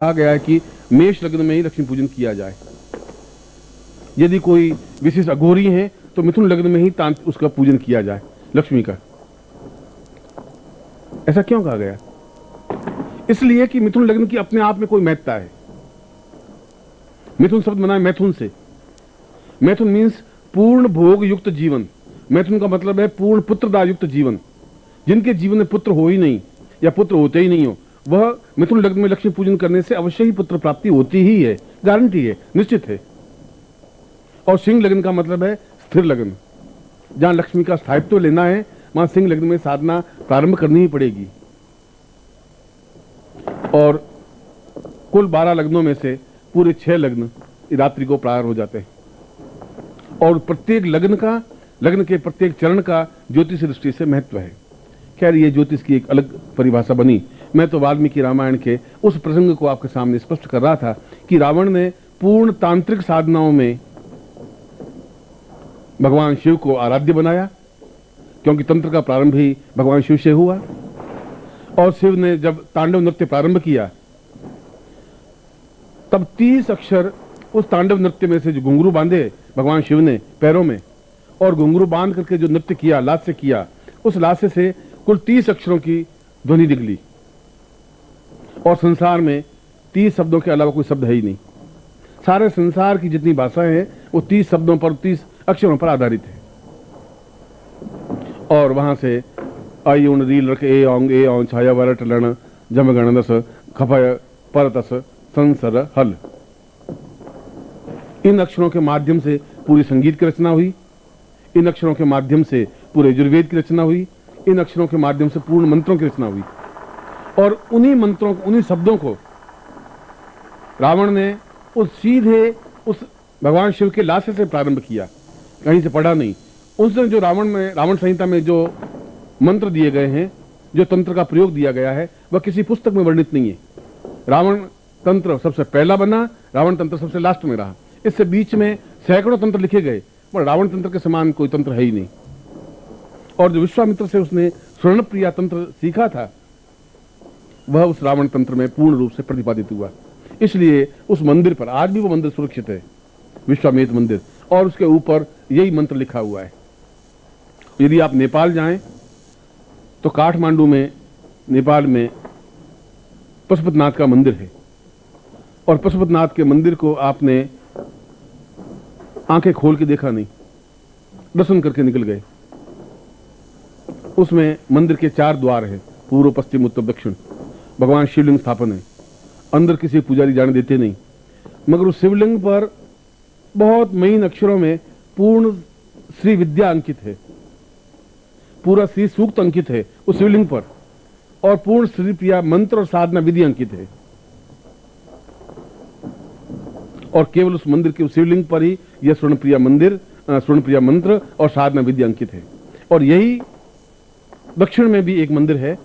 कहा गया है कि मेष लग्न में ही लक्ष्मी पूजन किया जाए। यदि कोई विशेष अघोरी है तो मिथुन लग्न में ही उसका पूजन किया जाए लक्ष्मी का। ऐसा क्यों कहा गया? इसलिए कि मिथुन लग्न की अपने आप में कोई महत्ता है। मिथुन शब्द बना है मैथुन से। मैथुन मीन्स पूर्ण भोग युक्त जीवन। मैथुन का मतलब है पूर्ण पुत्रदा युक्त जीवन। जिनके जीवन में पुत्र हो ही नहीं या पुत्र होते ही नहीं हो, वह मिथुन लग्न में लक्ष्मी पूजन करने से अवश्य ही पुत्र प्राप्ति होती ही है, गारंटी है, निश्चित है। और सिंह लग्न का मतलब है स्थिर लग्न। जहां लक्ष्मी का स्थायित्व लेना है वहां सिंह लग्न में साधना प्रारंभ करनी ही पड़ेगी। और कुल 12 लग्नों में से पूरे 6 लग्न रात्रि को प्रारंभ हो जाते हैं। और प्रत्येक लग्न के प्रत्येक चरण का ज्योतिष दृष्टि से महत्व है। खैर, ये ज्योतिष की एक अलग परिभाषा बनी। मैं तो वाल्मीकि रामायण के उस प्रसंग को आपके सामने स्पष्ट कर रहा था कि रावण ने पूर्ण तांत्रिक साधनाओं में भगवान शिव को आराध्य बनाया, क्योंकि तंत्र का प्रारंभ ही भगवान शिव से हुआ। और शिव ने जब तांडव नृत्य प्रारंभ किया तब 30 अक्षर उस तांडव नृत्य में से जो घुंघरू बांधे भगवान शिव ने पैरों में, और घुंघरू बांध करके जो नृत्य किया, लास्य किया, उस लास्य से कुल 30 अक्षरों की ध्वनि निकली। और संसार में 30 शब्दों के अलावा कोई शब्द है ही नहीं। सारे संसार की जितनी भाषाएं हैं वो 30 शब्दों पर, 30 अक्षरों पर आधारित है। और वहां से आई उन रील रख ए औं छाया वरट लण जम गणदस खफय परतस संसर हल। इन अक्षरों के माध्यम से पूरी संगीत की रचना हुई। इन अक्षरों के माध्यम से पूरे यजुर्वेद की रचना हुई। इन अक्षरों के माध्यम से पूर्ण मंत्रों की रचना हुई। और उन्हीं मंत्रों, उन्हीं शब्दों को रावण ने सीधे उस भगवान शिव के लास्य से प्रारंभ किया, कहीं से पढ़ा नहीं। उसने जो रावण संहिता में जो मंत्र दिए गए हैं, जो तंत्र का प्रयोग दिया गया है, वह किसी पुस्तक में वर्णित नहीं है। रावण तंत्र सबसे पहला बना, रावण तंत्र सबसे लास्ट में रहा। इससे बीच में सैकड़ों तंत्र लिखे गए, पर रावण तंत्र के समान कोई तंत्र है ही नहीं। और जो विश्वामित्र से उसने स्वर्णप्रिया तंत्र सीखा था, वह उस रावण तंत्र में पूर्ण रूप से प्रतिपादित हुआ। इसलिए उस मंदिर पर आज भी वो मंदिर सुरक्षित है, विश्वामित्र मंदिर, और उसके ऊपर यही मंत्र लिखा हुआ है। यदि आप नेपाल जाएं तो काठमांडू में, नेपाल में पशुपतिनाथ का मंदिर है। और पशुपतिनाथ के मंदिर को आपने आंखें खोल के देखा नहीं, दर्शन करके निकल गए। उसमें मंदिर के 4 द्वार हैं, पूर्व, पश्चिम, उत्तर, दक्षिण। भगवान शिवलिंग स्थापन है। अंदर किसी पुजारी जाने देते नहीं, मगर उस शिवलिंग पर बहुत महीन अक्षरों में पूर्ण श्री विद्या अंकित है, पूरा श्री सूक्त अंकित है उस शिवलिंग पर, और पूर्ण श्री प्रिया मंत्र और साधना विधि अंकित है। और केवल उस मंदिर के उस शिवलिंग पर ही यह स्वर्णप्रिया मंत्र और साधना विधि अंकित है। और यही दक्षिण में भी एक मंदिर है।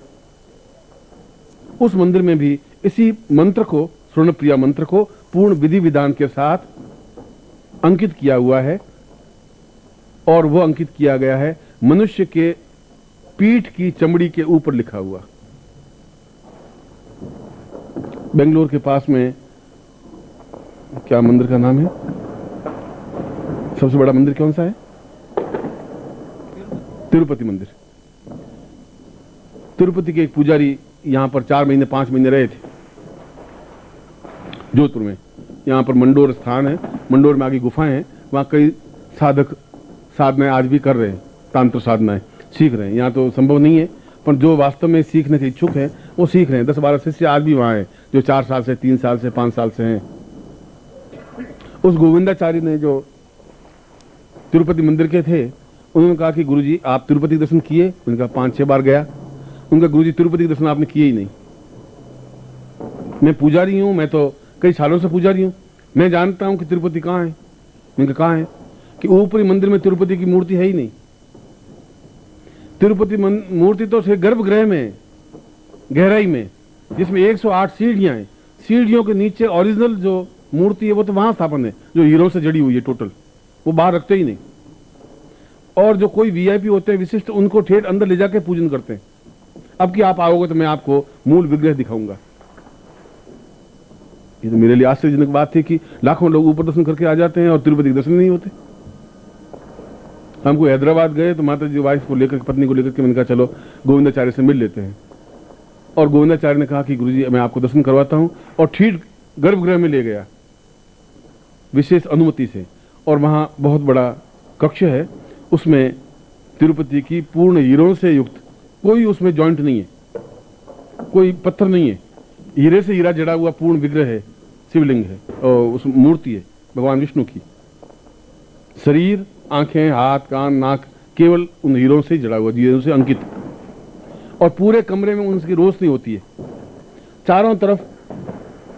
उस मंदिर में भी इसी मंत्र को, स्वर्णप्रिया मंत्र को पूर्ण विधि विधान के साथ अंकित किया हुआ है। और वह अंकित किया गया है मनुष्य के पीठ की चमड़ी के ऊपर लिखा हुआ। बेंगलोर के पास में क्या मंदिर का नाम है? सबसे बड़ा मंदिर कौन सा है? तिरुपति मंदिर। तिरुपति के एक पुजारी यहां पर 4 महीने 5 महीने रहे थे, जोधपुर में। यहां पर मंडोर स्थान है, मंडोर में आगे गुफाएं हैं, वहां कई साधक साधनाएं आज भी कर रहे हैं, तांत्र साधनाएं सीख रहे हैं। यहां तो संभव नहीं है, पर जो वास्तव में सीखने के इच्छुक हैं वो सीख रहे हैं। 10-12 शिष्य आज भी वहां हैं, जो 4 साल से, 3 साल से, 5 साल से हैं। उस गोविंदाचार्य ने, जो तिरुपति मंदिर के थे, उन्होंने कहा कि गुरुजी आप तिरुपति दर्शन किए? उनका 5-6 बार गया। उनका गुरुजी तिरुपति दर्शन आपने किए ही नहीं। मैं पुजारी हूं, मैं तो कई सालों से पुजारी हूं, मैं जानता हूं कि तिरुपति कहां है। मैंने कहा कहां है? कि ऊपरी मंदिर में तिरुपति की मूर्ति है ही नहीं। तिरुपति मूर्ति तो गर्भगृह में, गहराई में, जिसमें 108 सीढ़ियां हैं। सीढ़ियों के नीचे ओरिजिनल जो मूर्ति है वो तो वहां स्थापन है, जो हीरों से जड़ी हुई है टोटल, वो बाहर रखते ही नहीं। और जो कोई वीआईपी होते हैं विशिष्ट, उनको ठेठ अंदर ले जाके पूजन करते हैं। अब कि आप आओगे तो मैं आपको मूल विग्रह दिखाऊंगा। ये तो मेरे लिए आश्चर्यजनक बात थी कि लाखों लोग ऊपर दर्शन करके आ जाते हैं और तिरुपति के दर्शन नहीं होते। हम कोई हैदराबाद गए तो माता जी वाइफ को लेकर, पत्नी को लेकर के मैंने कहा चलो गोविंदाचार्य से मिल लेते हैं। और गोविंदाचार्य ने कहा कि गुरुजी मैं आपको दर्शन करवाता हूं, और ठीक गर्भगृह में ले गया विशेष अनुमति से। और वहां बहुत बड़ा कक्ष है, उसमें तिरुपति की पूर्ण हीरों से युक्त, कोई उसमें जॉइंट नहीं है, कोई पत्थर नहीं है, हीरे से हीरा जड़ा हुआ पूर्ण विग्रह है, शिवलिंग है और उस मूर्ति है भगवान विष्णु की। शरीर, आंखें, हाथ, कान, नाक केवल उन हीरों से जड़ा हुआ, हीरों से अंकित। और पूरे कमरे में उनकी रोशनी होती है, चारों तरफ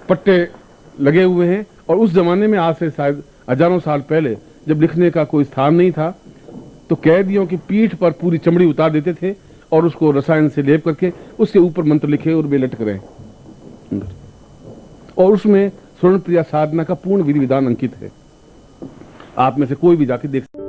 पट्टे लगे हुए हैं। और उस जमाने में, आज से शायद हजारों साल पहले, जब लिखने का कोई स्थान नहीं था, तो कैदियों की पीठ पर पूरी चमड़ी उतार देते थे और उसको रसायन से लेप करके उसके ऊपर मंत्र लिखे और वे लटक रहे। और उसमें स्वर्ण प्रिया साधना का पूर्ण विधि विधान अंकित है। आप में से कोई भी जाके देख सकता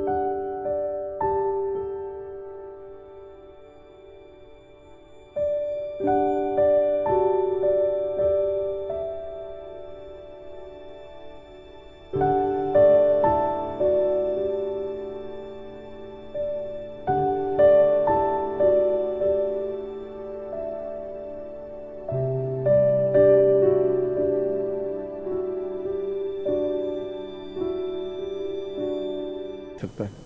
है।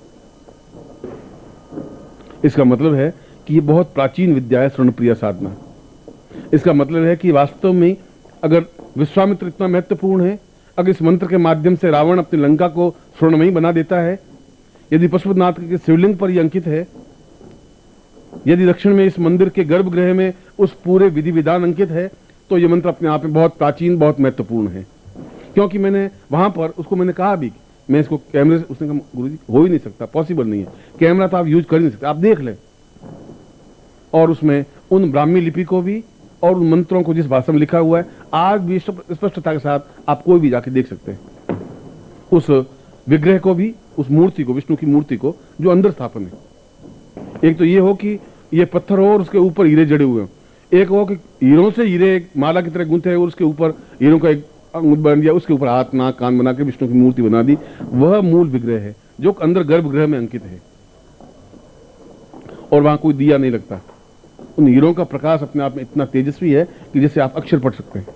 इसका मतलब है कि ये बहुत प्राचीन विद्या है स्वर्ण प्रिया साधना। इसका मतलब है कि वास्तव में अगर विश्वामित्र इतना महत्वपूर्ण है, अगर इस मंत्र के माध्यम से रावण अपनी लंका को स्वर्णमयी बना देता है, यदि पशुपतिनाथ के शिवलिंग पर यह अंकित है, यदि दक्षिण में इस मंदिर के गर्भगृह में उस पूरे विधि विधान अंकित है, तो यह मंत्र अपने आप में बहुत प्राचीन, बहुत महत्वपूर्ण है। क्योंकि मैंने वहां पर उसको मैंने कहा भी, मैं इसको कैमरे से, उसने कहा गुरुजी हो ही नहीं सकता, पॉसिबल नहीं है, कैमरा तो आप यूज कर ही नहीं सकते, आप देख लें। और उसमें उन ब्राह्मी लिपि को भी और उन मंत्रों को जिस भाषा में लिखा हुआ है, आज भी स्पष्टता के साथ आप कोई भी जाके देख सकते हैं। उस विग्रह को भी, उस मूर्ति को, विष्णु की मूर्ति को जो अंदर स्थापन है। एक तो ये हो कि ये पत्थर हो और उसके ऊपर हीरे जड़े हुए हो, एक हो कि हीरों से हीरे एक माला की तरह गूंथे और उसके ऊपर हीरों का एक अंगूठ बन दिया, उसके ऊपर हाथ, नाक, कान बना के विष्णु की मूर्ति बना दी। वह मूल विग्रह है जो अंदर गर्भगृह में अंकित है। और वहां कोई दिया नहीं लगता। उन हीरों का प्रकाश अपने आप में इतना तेजस्वी है कि जैसे आप अक्षर पढ़ सकते हैं।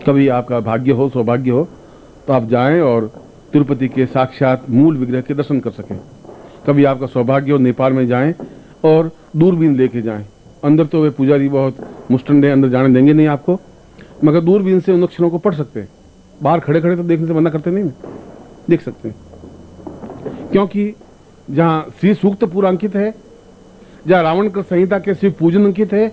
कभी आपका भाग्य हो, सौभाग्य हो, तो आप जाएं और तिरुपति के साक्षात मूल विग्रह के दर्शन कर सकें। कभी आपका सौभाग्य हो, नेपाल में जाएं और दूरबीन लेके जाएं। अंदर तो वे पुजारी बहुत मुस्टंड है, अंदर जाने देंगे नहीं आपको, मगर दूरबीन से उन अक्षरों को पढ़ सकते हैं। बाहर खड़े खड़े तो देखने से मना करते नहीं, देख सकते हैं। क्योंकि जहां श्री सूक्त पूरा अंकित है, जहां रावण का संहिता के शिव पूजन अंकित है,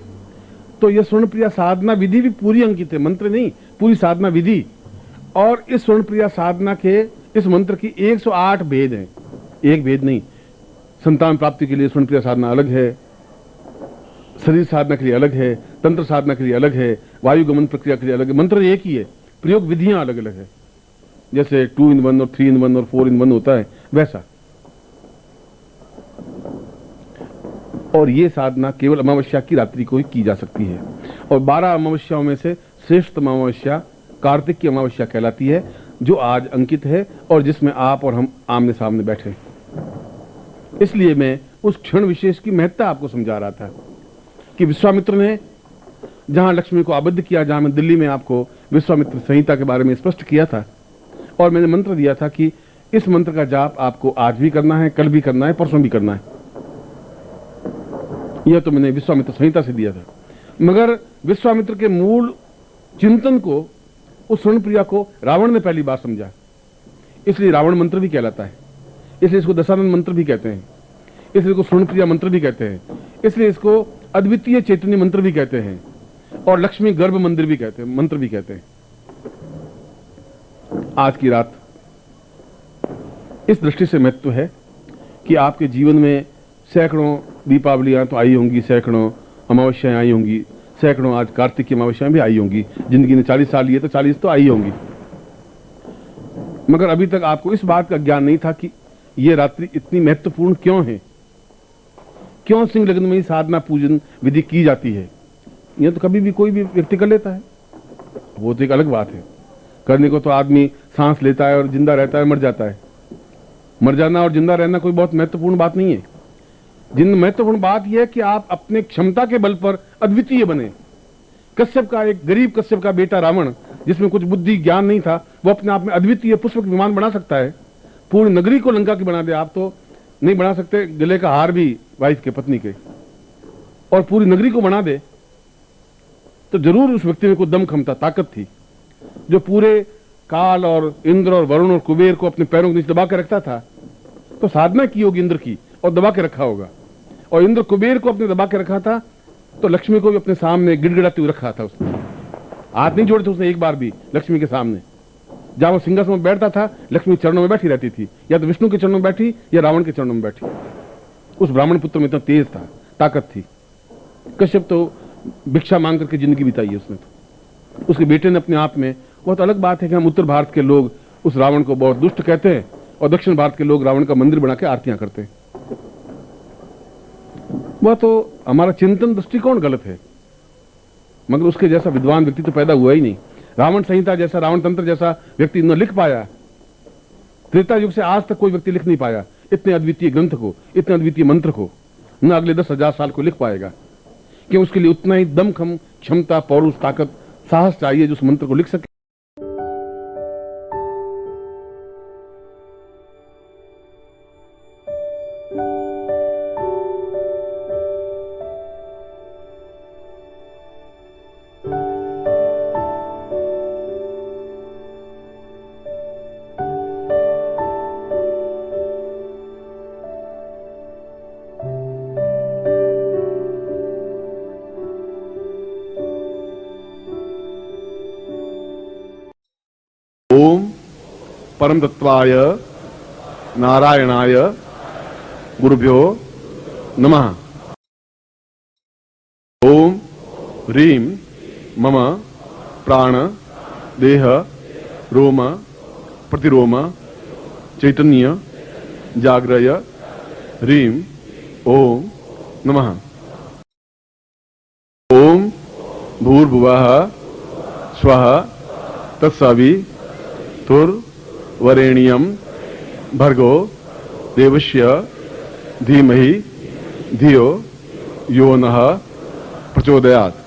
तो यह स्वर्ण प्रिया साधना विधि भी पूरी अंकित है, मंत्र नहीं, पूरी साधना विधि। और इस स्वर्ण प्रिया साधना के, इस मंत्र की 108 भेद हैं, एक भेद नहीं। संतान प्राप्ति के लिए स्वर्ण प्रिया साधना अलग है, शरीर साधना के लिए अलग है, तंत्र साधना के लिए अलग है, वायु गमन प्रक्रिया के लिए अलग है। मंत्र एक ही है, प्रयोग विधियां अलग अलग है। जैसे 2 in 1 और 3 in 1 और 4 in 1 होता है, वैसा। और ये साधना केवल अमावस्या की रात्रि को ही की जा सकती है। और 12 अमावस्याओं में से श्रेष्ठ अमावस्या कार्तिक की अमावस्या कहलाती है, जो आज अंकित है और जिसमें आप और हम आमने सामने बैठे। इसलिए मैं उस क्षण विशेष की महत्ता आपको समझा रहा था कि विश्वामित्र ने जहां लक्ष्मी को आबद्ध किया, जहां मैं दिल्ली में आपको विश्वामित्र संहिता के बारे में स्पष्ट किया था, और मैंने मंत्र दिया था कि इस मंत्र का जाप आपको आज भी करना है, कल भी करना है, परसों भी करना है। यह तो मैंने विश्वामित्र संहिता से दिया था। मगर विश्वामित्र के मूल चिंतन को, उस स्वर्ण प्रिया को रावण ने पहली बार समझा, इसलिए रावण मंत्र भी कहलाता है, इसलिए इसको दशानन मंत्र भी कहते हैं, इसलिए इसको स्वर्ण प्रिया मंत्र भी कहते हैं, इसलिए इसको अद्वितीय चैतन्य मंत्र भी कहते हैं, और लक्ष्मी गर्भ मंदिर भी कहते हैं, मंत्र भी कहते हैं। आज की रात इस दृष्टि से महत्व है कि आपके जीवन में सैकड़ों दीपावलियां तो आई होंगी, सैकड़ों अमावस्याएं आई होंगी, सैकड़ों आज कार्तिक की अमावस्याएं भी आई होंगी। जिंदगी ने 40 साल लिए तो 40 तो आई होंगी। मगर अभी तक आपको इस बात का ज्ञान नहीं था कि यह रात्रि इतनी महत्वपूर्ण क्यों है, क्यों सिंह लग्न में ही साधना पूजन विधि की जाती है। यह तो कभी भी कोई भी व्यक्ति कर लेता है, वो तो एक अलग बात है। करने को तो आदमी सांस लेता है और जिंदा रहता है, मर जाता है। मर जाना और जिंदा रहना कोई बहुत महत्वपूर्ण बात नहीं है। जिन महत्वपूर्ण बात यह है कि आप अपने क्षमता के बल पर अद्वितीय बने। कश्यप का, एक गरीब कश्यप का बेटा रावण, जिसमें कुछ बुद्धि ज्ञान नहीं था, वो अपने आप में अद्वितीय पुष्पक विमान बना सकता है। पूरी नगरी को लंका की बना दे। आप तो नहीं बना सकते, गले का हार भी वाइफ के, पत्नी के, और पूरी नगरी को बना दे, तो जरूर उस व्यक्ति में कोई दम क्षमता, ताकत थी। जो पूरे काल और इंद्र और वरुण और कुबेर को अपने पैरों के नीचे दबा के रखता था, तो साधना की होगी इंद्र की और दबा के रखा होगा। और इंद्र कुबेर को अपने दबा के रखा था, तो लक्ष्मी को भी अपने सामने गिड़गिड़ाते हुए रखा था उसने। हाथ नहीं जोड़े थे उसने एक बार भी लक्ष्मी के सामने। जहां वो सिंहासन में बैठता था, लक्ष्मी चरणों में बैठी रहती थी, या तो विष्णु के चरणों में बैठी या रावण के चरणों में बैठी। उस ब्राह्मण पुत्र में इतना तेज था, ताकत थी। कश्यप तो भिक्षा मांग करके जिंदगी बिताई है उसने तो। उसके बेटे ने अपने आप में, बहुत अलग बात है कि हम उत्तर भारत के लोग उस रावण को बहुत दुष्ट कहते हैं और दक्षिण भारत के लोग रावण का मंदिर बना के आरतियां करते हैं। वह तो हमारा चिंतन दृष्टिकोण गलत है, मगर उसके जैसा विद्वान व्यक्ति तो पैदा हुआ ही नहीं। रावण संहिता जैसा, रावण तंत्र जैसा व्यक्ति न लिख पाया। त्रेता युग से आज तक कोई व्यक्ति लिख नहीं पाया इतने अद्वितीय ग्रंथ को, इतने अद्वितीय मंत्र को। न अगले 10,000 साल को लिख पाएगा, कि उसके लिए उतना ही दमखम, क्षमता, पौरुष, ताकत, साहस चाहिए जो उस मंत्र को लिख सके। ओम परम तत्वाय नारायणाय गुरुभ्यो नमः। ओम ह्रीं मम प्राण देह रोम प्रतिरोम चैतन्य जाग्रय ह्रीं ओम नमः। ओम भूर्भुवः स्वः तत्सवितुर्वरेण्यं भर्गो देवस्य धीमहि धियो यो नः प्रचोदयात्।